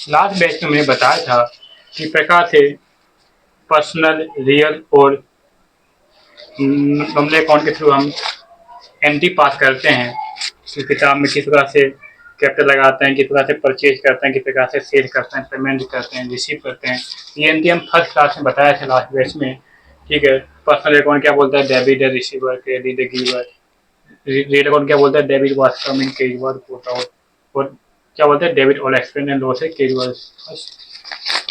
Last batch में मैंने बताया था कि प्रकार से पर्सनल, रियल और नॉमिनल अकाउंट के थ्रू हम एंट्री पास करते हैं कि किताब में किस प्रकार से कैपिटल लगाते हैं, किस प्रकार से परचेज करते हैं, किस प्रकार से सेल करते हैं, पेमेंट करते हैं, रिसीव करते हैं। ये एंट्री हम फर्स्ट क्लास में बताया था लास्ट बैच में। ठीक है, पर्सनल अकाउंट क्या बोलता है, डेबिट है रिसीवर, क्रेडिट है गिवर। रियल अकाउंट क्या बोलता है, debit was come in, credit was put out. और क्या बोलते हैं, डेबिट और एक्सपेंस एंड लॉस है, credit was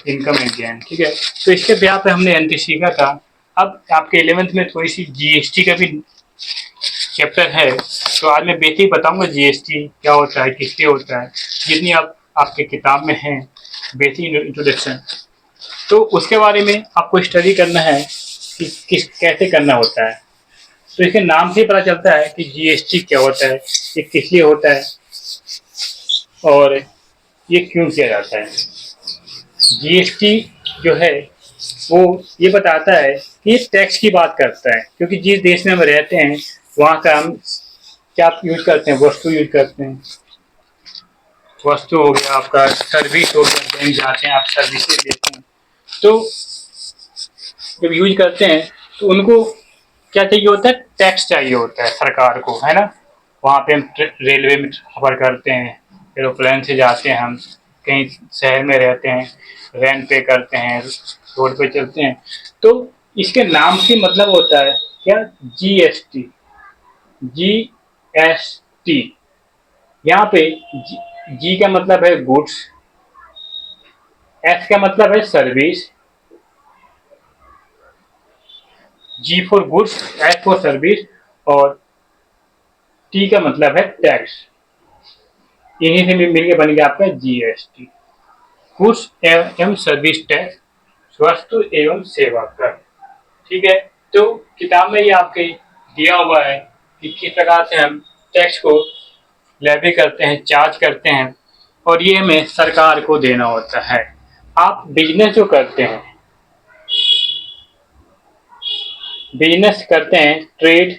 income and gain. ठीक है, तो इसके ब्याह पे हमने एंट्री सीखा था। अब आपके 11th में थोड़ी सी जीएसटी का भी चैप्टर है, तो आज मैं बेसिक बताऊंगा जीएसटी क्या होता है, किस लिए होता है, जितनी आप आपके किताब में है बेसिक इंट्रोडक्शन। तो उसके बारे में आपको स्टडी करना है कि किस कैसे करना होता है। तो इसके नाम से ही पता चलता है कि जीएसटी क्या होता है, ये किस लिए होता है और ये क्यों किया जाता है। जीएसटी जो है वो ये बताता है कि ये टैक्स की बात करता है, क्योंकि जिस देश में हम रहते हैं वहाँ का हम क्या यूज करते हैं, वस्तु यूज करते हैं। वस्तु हो गया, आपका सर्विस हो गया, बैंक जाते हैं आप सर्विसेज लेते हैं, तो जब यूज करते हैं तो उनको क्या चाहिए होता है, टैक्स चाहिए होता है सरकार को, है ना। वहाँ पे हम रेलवे में सफर करते हैं, एरोप्लेन से जाते हैं, हम कहीं शहर में रहते हैं, रेंट पे करते हैं, रोड पे चलते हैं। तो इसके नाम से मतलब होता है क्या, जीएसटी। जीएसटी यहाँ पे जी का मतलब है गुड्स, एस का मतलब है service, G for goods, S for service, और टी का मतलब है टैक्स। इन्हीं से मिलकर बन गया आपका जीएसटी, गुड्स एवं सर्विस टैक्स, वस्तु एवं सेवा कर। ठीक है, तो किताब में ये आपके दिया हुआ है कि किस प्रकार से हम टैक्स को लेवी करते हैं, चार्ज करते हैं, और ये हमें सरकार को देना होता है। आप बिजनेस जो करते हैं, बिजनेस करते हैं, ट्रेड,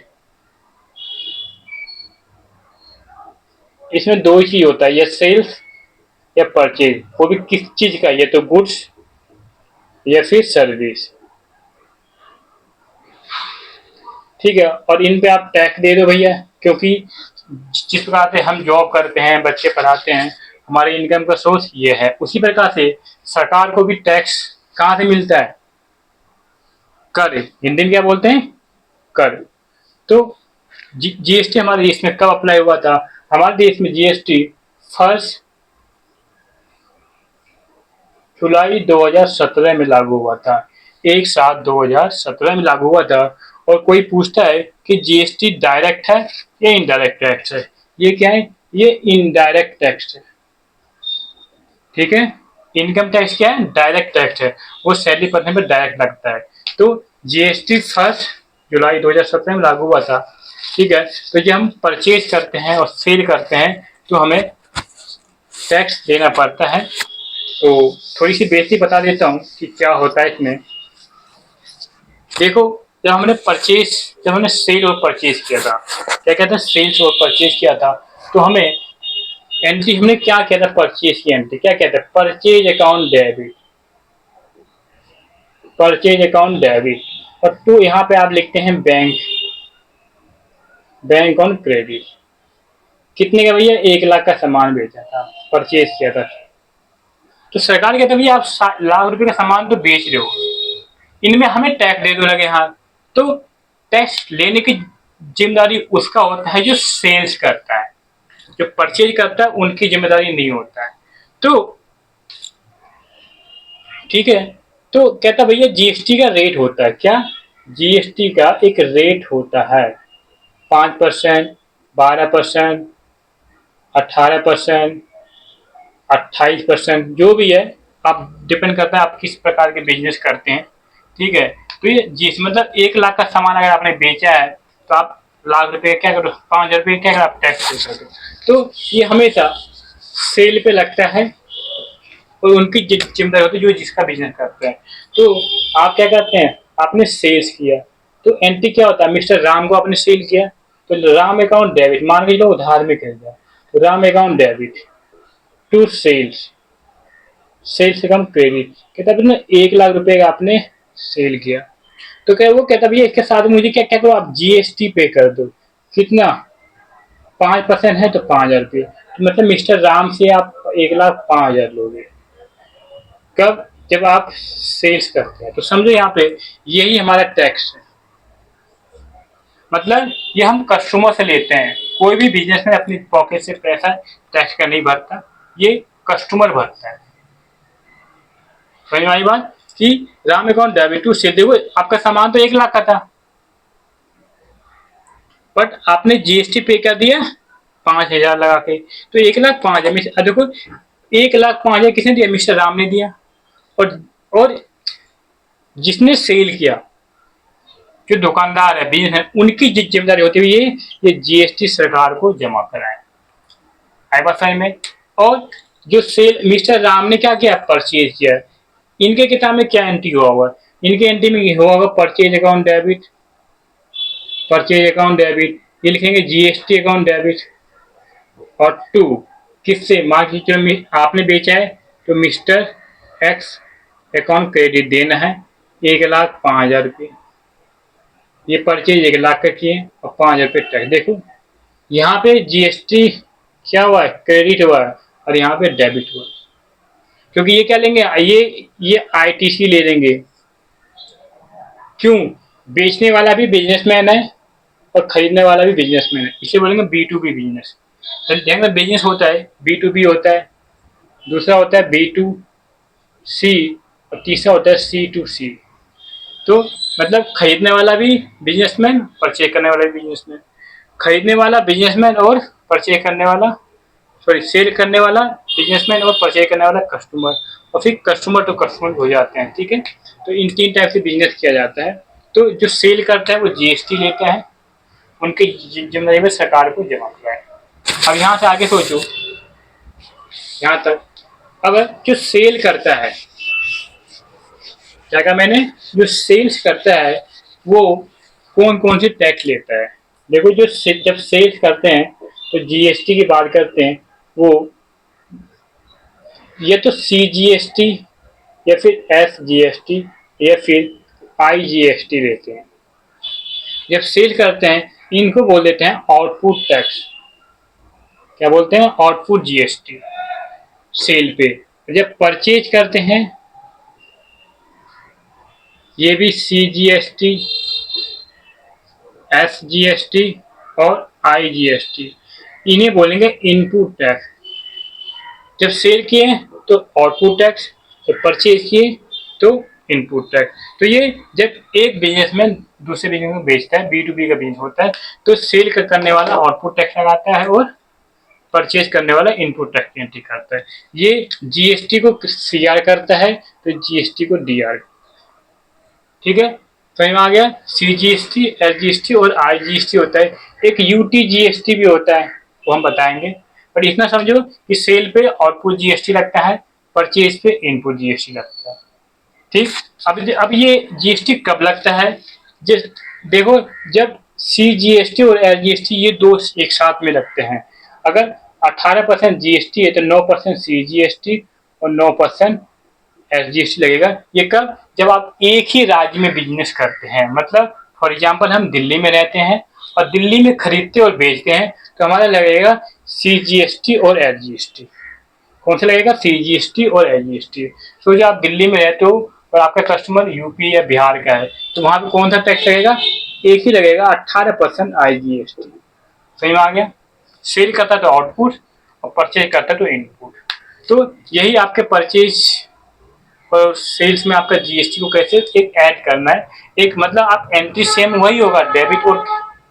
इसमें दो ही चीज होता है, या सेल्स या परचेज। वो भी किस चीज का, ये तो गुड्स या फिर सर्विस। ठीक है, और इन पे आप टैक्स दे दो भैया, क्योंकि जिस प्रकार से हम जॉब करते हैं, बच्चे पढ़ाते हैं, हमारे इनकम का सोर्स ये है, उसी प्रकार से सरकार को भी टैक्स कहाँ से मिलता है, कर। हिंदी में क्या बोलते हैं, कर। तो जीएसटी हमारे देश में कब अप्लाई हुआ था, हमारे देश में जीएसटी 1 जुलाई 2017 में लागू हुआ था। 1/7/2017 में लागू हुआ था। और कोई पूछता है कि जीएसटी डायरेक्ट है या इनडायरेक्ट टैक्स है, ये क्या है, ये इनडायरेक्ट टैक्स है। ठीक है, इनकम टैक्स क्या है, डायरेक्ट टैक्स है, वो सैलरी पड़ने पर डायरेक्ट लगता है। तो जीएसटी 1 जुलाई 2017 में लागू हुआ था। ठीक है, तो जब हम परचेज करते हैं और सेल करते हैं तो हमें टैक्स देना पड़ता है। तो थोड़ी सी बेसिक बता देता हूँ कि क्या होता है इसमें। देखो, जब हमने सेल और परचेज किया था, क्या कहते हैं, सेल्स और परचेज किया था, तो हमें एंट्री हमने क्या किया था, परचेज की एंट्री क्या कहते हैं, purchase account debit, purchase account debit. और तो यहाँ पे आप लिखते हैं बैंक, बैंक ऑन क्रेडिट। कितने का भैया, 1 लाख का सामान बेचा था, परचेज किया था। तो सरकार कहते भैया आप लाख रुपए का सामान तो बेच रहे हो, इनमें हमें टैक्स दे दो लगे हाथ। तो टैक्स लेने की जिम्मेदारी उसका होता है जो सेल्स करता है, जो परचेज करता है उनकी जिम्मेदारी नहीं होता है। तो ठीक है, तो कहता भैया जीएसटी का रेट होता है क्या, जीएसटी का एक रेट होता है, 5%, 12%, 18%, 28%, जो भी है, आप डिपेंड करता है आप किस प्रकार के बिजनेस करते हैं। ठीक है, तो ये जिस मतलब 1 लाख का सामान अगर आपने बेचा है तो आप लाख रुपए क्या करो, 5,000 रुपये क्या करो, आप टैक्स पे कर दो। तो ये हमेशा सेल पे लगता है और उनकी जिम्मेदारी होती है जो जिसका बिजनेस करते हैं। तो आप क्या करते हैं, आपने सेल्स किया, तो एंट्री क्या होता है, मिस्टर राम को आपने सेल किया, तो राम अकाउंट डेबिट, मान के चलो उधार में खरीदा, तो Ram account debit to sales, sale से कम क्रेडिट। कहता है 1 लाख रुपए का आपने सेल किया, तो क्या वो कहता भैया इसके साथ मुझे क्या क्या करो, आप जीएसटी पे कर दो। कितना? 5% है तो 5,000 रुपये। तो मतलब मिस्टर राम से आप 1,05,000 लोगे। कब? जब आप सेल्स करते हैं। तो समझो यहाँ पे यही हमारा टैक्स है। मतलब ये हम कस्टमर से लेते हैं। कोई भी बिजनेस में अपनी पॉकेट से पैसा टैक्स का नहीं भरता, ये कस्टमर भरता है। समझ में आई बात कि Ram account debit to sale. देखो आपका सामान तो 1 लाख का था, बट आपने जीएसटी पे कर दिया 5,000 लगा के, तो 1,05,000। देखो 1,05,000 किसने दिया? मिस्टर राम ने दिया। और जिसने सेल किया, जो दुकानदार है, बिजनेस है, उनकी जिम्मेदारी होती है ये जीएसटी सरकार को जमा कराए। आई बात समझ में? और जो सेल मिस्टर राम ने क्या किया? परचेज किया। इनके किताब में क्या एंट्री हुआ हुआ? इनके एंट्री में हुआ होगा purchase account debit, purchase account debit, ये लिखेंगे जीएसटी अकाउंट डेबिट। और टू किससे? मान लीजिए आपने बेचा है तो मिस्टर एक्स अकाउंट क्रेडिट देना है 1,05,000 रुपये। ये परचेज 1 लाख का किए और 5,000 रुपये टैक्स। देखो यहाँ पे जीएसटी क्या हुआ है? क्रेडिट हुआ है, और यहाँ पे डेबिट हुआ है। क्योंकि ये क्या लेंगे? ये आईटीसी ले लेंगे। क्यों? बेचने वाला भी बिजनेसमैन है और खरीदने वाला भी बिजनेसमैन है, इसे बोलेंगे B2B बिजनेस। तो बिजनेस होता है B2B होता है, दूसरा होता है B2C, और तीसरा होता है C2C। तो मतलब खरीदने वाला भी बिजनेसमैन, परचेज करने वाला भी बिजनेसमैन। खरीदने वाला बिजनेसमैन और परचेज करने वाला, सॉरी सेल करने वाला बिजनेसमैन और परचेज करने वाला कस्टमर, और फिर कस्टमर टू कस्टमर हो जाते हैं। ठीक है, तो इन 3 टाइप से बिजनेस किया जाता है। तो जो सेल करता है वो जीएसटी लेता है, उनकी जिम्मेदारी में सरकार को जमा कराए। अब यहाँ से आगे सोचो, यहाँ तक अगर जो सेल करता है, क्या कहा मैंने? जो सेल्स करता है वो कौन कौन सी टैक्स लेता है? देखो जो जब सेल्स करते हैं तो जीएसटी की बात करते हैं, वो ये तो सीजीएसटी या फिर एसजीएसटी या फिर आईजीएसटी लेते हैं। जब सेल करते हैं इनको बोल देते हैं आउटपुट टैक्स। क्या बोलते हैं? आउटपुट जीएसटी सेल पे। जब परचेज करते हैं ये भी सीजीएसटी, एसजीएसटी और आईजीएसटी, इन्हें बोलेंगे इनपुट टैक्स। जब सेल किए तो आउटपुट टैक्स, जब परचेज किए तो इनपुट टैक्स। तो ये जब एक बिजनेसमैन दूसरे बिजनेस को बेचता है, B2B का बिजनेस होता है, तो सेल करने वाला आउटपुट टैक्स लगाता है और परचेज करने वाला इनपुट टैक्स की एंट्री करता है। ये जीएसटी को सीआर करता है तो जीएसटी को डीआर। ठीक है, समझ में आ गया? सीजीएसटी, एसजीएसटी और आईजीएसटी होता है। एक यूटीजीएसटी भी होता है, वो हम बताएंगे। बट इतना समझो कि सेल पे आउटपुट जीएसटी लगता है, परचेज पे इनपुट जीएसटी लगता है। ठीक, अब ये जीएसटी कब लगता है? जिस देखो जब सीजीएसटी और एसजीएसटी ये दो एक साथ में लगते हैं। अगर 18% जीएसटी है तो 9% सीजीएसटी और 9% एसजीएसटी लगेगा। ये कब? जब आप एक ही राज्य में बिजनेस करते हैं। मतलब फॉर एग्जांपल हम दिल्ली में रहते हैं और दिल्ली में खरीदते और बेचते हैं, तो हमारा लगेगा सीजीएसटी और एसजीएसटी। कौन सा लगेगा? सीजीएसटी और एसजीएसटी। तो जब आप दिल्ली में रहते हो और आपका कस्टमर यूपी या बिहार का है, तो वहां पे कौन सा टैक्स लगेगा? एक ही लगेगा, 18% आईजीएसटी। सही में आ गया? सेल करता तो आउटपुट और परचेज करता तो इनपुट। तो यही आपके परचेज और सेल्स में आपका जीएसटी को कैसे एक ऐड करना है। एक मतलब आप एंट्री सेम वही होगा डेबिट और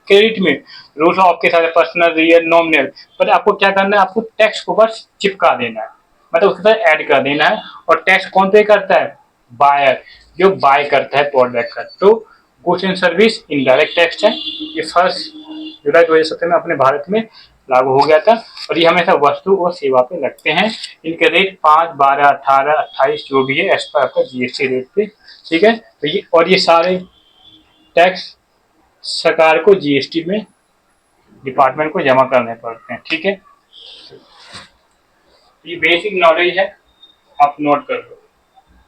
क्रेडिट में, रूल्स आपके साथ पर्सनल, रियल, नॉमिनल, पर आपको क्या करना है? आपको टैक्स को बस चिपका देना है, मतलब उसके साथ ऐड कर देना है। और टैक्स कौन पे करता है? बायर, जो बाय करता है प्रोडक्ट का। तो goods and service indirect tax है, ये 1 जुलाई 2017 में अपने भारत में लागू हो गया था, और ये हमेशा वस्तु और सेवा पे लगते हैं। इनके रेट 5, 12, 18, 28 जो भी है एज पर आपका जीएसटी रेट पे। ठीक है, तो ये सारे टैक्स सरकार को जीएसटी में डिपार्टमेंट को जमा करने पड़ते हैं। ठीक है, ये बेसिक नॉलेज है। आप नोट कर लो।